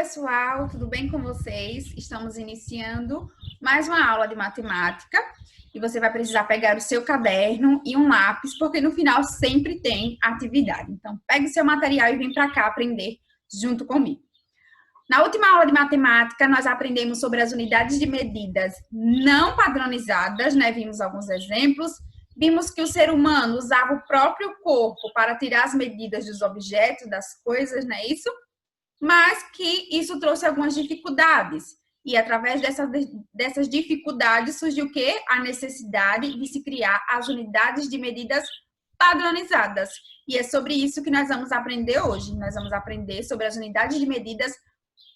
pessoal, tudo bem com vocês? Estamos iniciando mais uma aula de matemática e você vai precisar pegar o seu caderno e um lápis, porque no final sempre tem atividade. Então, pegue seu material e vem para cá aprender junto comigo. Na última aula de matemática, nós aprendemos sobre as unidades de medidas não padronizadas, né? Vimos alguns exemplos. Vimos que o ser humano usava o próprio corpo para tirar as medidas dos objetos, das coisas, não é isso? Mas que isso trouxe algumas dificuldades. E através dessas dificuldades surgiu o quê? A necessidade de se criar as unidades de medidas padronizadas. E é sobre isso que nós vamos aprender hoje. Nós vamos aprender sobre as unidades de medidas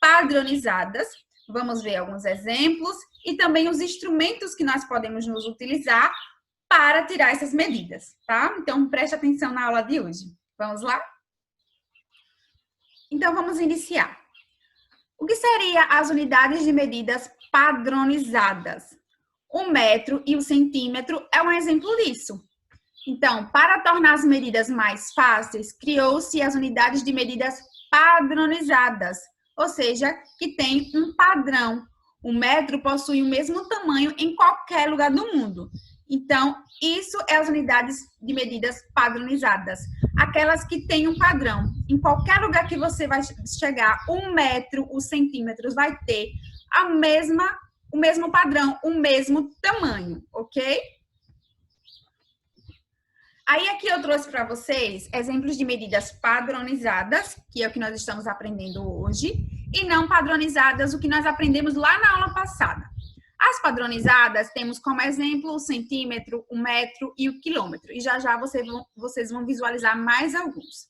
padronizadas. Vamos ver alguns exemplos e também os instrumentos que nós podemos nos utilizar para tirar essas medidas, tá? Então, preste atenção na aula de hoje. Vamos lá? Então, vamos iniciar. O que seriam as unidades de medidas padronizadas? O metro e o centímetro é um exemplo disso. Então, para tornar as medidas mais fáceis, criou-se as unidades de medidas padronizadas, ou seja, que tem um padrão. O metro possui o mesmo tamanho em qualquer lugar do mundo. Então, isso é as unidades de medidas padronizadas. Aquelas que têm um padrão. Em qualquer lugar que você vai chegar, um metro, os centímetros vai ter o mesmo padrão, o mesmo tamanho, ok? Aí aqui eu trouxe para vocês exemplos de medidas padronizadas, que é o que nós estamos aprendendo hoje, e não padronizadas, o que nós aprendemos lá na aula passada. As padronizadas temos como exemplo o centímetro, o metro e o quilômetro. E já já vocês vão visualizar mais alguns.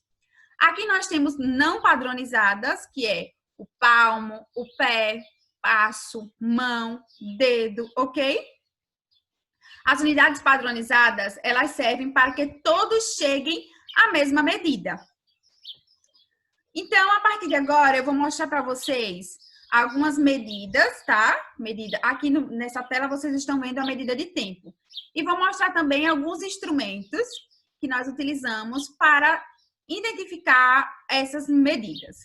Aqui nós temos não padronizadas, que é o palmo, o pé, passo, mão, dedo, ok? As unidades padronizadas, elas servem para que todos cheguem à mesma medida. Então, a partir de agora, eu vou mostrar para vocês algumas medidas, tá? Aqui nessa tela vocês estão vendo a medida de tempo. E vou mostrar também alguns instrumentos que nós utilizamos para identificar essas medidas.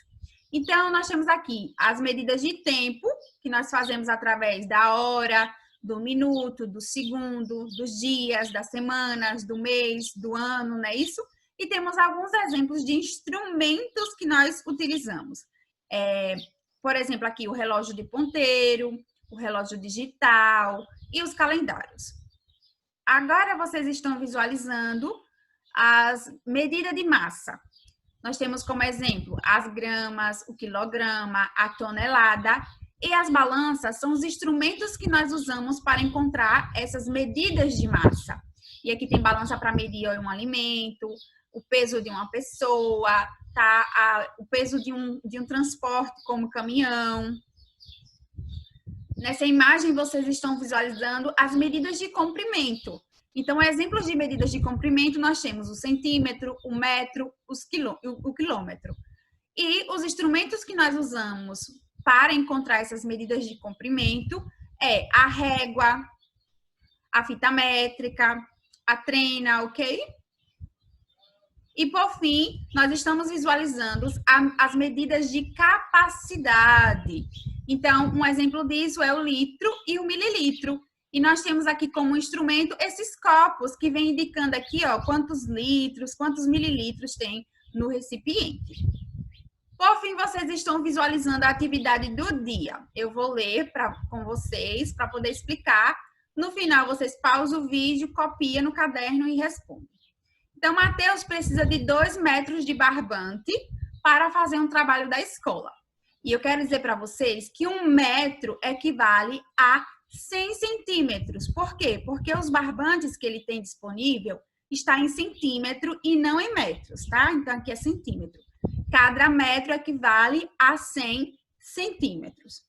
Então, nós temos aqui as medidas de tempo, que nós fazemos através da hora, do minuto, do segundo, dos dias, das semanas, do mês, do ano, não é isso? E temos alguns exemplos de instrumentos que nós utilizamos. Por exemplo, aqui o relógio de ponteiro, o relógio digital e os calendários. Agora vocês estão visualizando as medidas de massa. Nós temos como exemplo as gramas, o quilograma, a tonelada e as balanças são os instrumentos que nós usamos para encontrar essas medidas de massa. E aqui tem balança para medir um alimento, o peso de uma pessoa, tá? O peso de um transporte, como caminhão. Nessa imagem, vocês estão visualizando as medidas de comprimento. Então, exemplos de medidas de comprimento, nós temos o centímetro, o metro, o quilômetro. E os instrumentos que nós usamos para encontrar essas medidas de comprimento é a régua, a fita métrica, a trena, ok? E, por fim, nós estamos visualizando as medidas de capacidade. Então, um exemplo disso é o litro e o mililitro. E nós temos aqui como instrumento esses copos que vem indicando aqui, ó, quantos litros, quantos mililitros tem no recipiente. Por fim, vocês estão visualizando a atividade do dia. Eu vou ler com vocês para poder explicar. No final, vocês pausam o vídeo, copiam no caderno e respondem. Então, Matheus precisa de 2 metros de barbante para fazer um trabalho da escola. E eu quero dizer para vocês que 1 metro equivale a 100 centímetros. Por quê? Porque os barbantes que ele tem disponível está em centímetro e não em metros, tá? Então, aqui é centímetro. Cada metro equivale a 100 centímetros.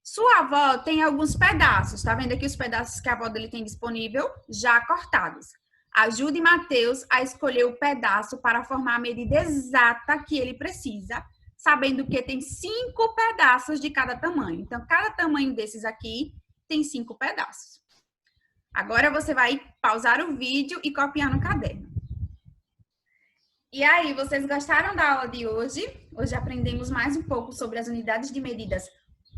Sua avó tem alguns pedaços, tá vendo aqui os pedaços que a avó dele tem disponível já cortados. Ajude Matheus a escolher o pedaço para formar a medida exata que ele precisa, sabendo que tem 5 pedaços de cada tamanho. Então, cada tamanho desses aqui tem 5 pedaços. Agora, você vai pausar o vídeo e copiar no caderno. E aí, vocês gostaram da aula de hoje? Hoje aprendemos mais um pouco sobre as unidades de medidas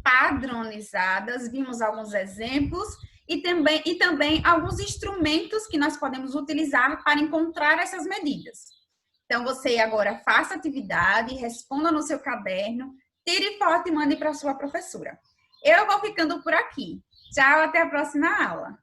padronizadas, vimos alguns exemplos e também alguns instrumentos que nós podemos utilizar para encontrar essas medidas. Então, você agora faça a atividade, responda no seu caderno, tire foto e mande para a sua professora. Eu vou ficando por aqui. Tchau, até a próxima aula.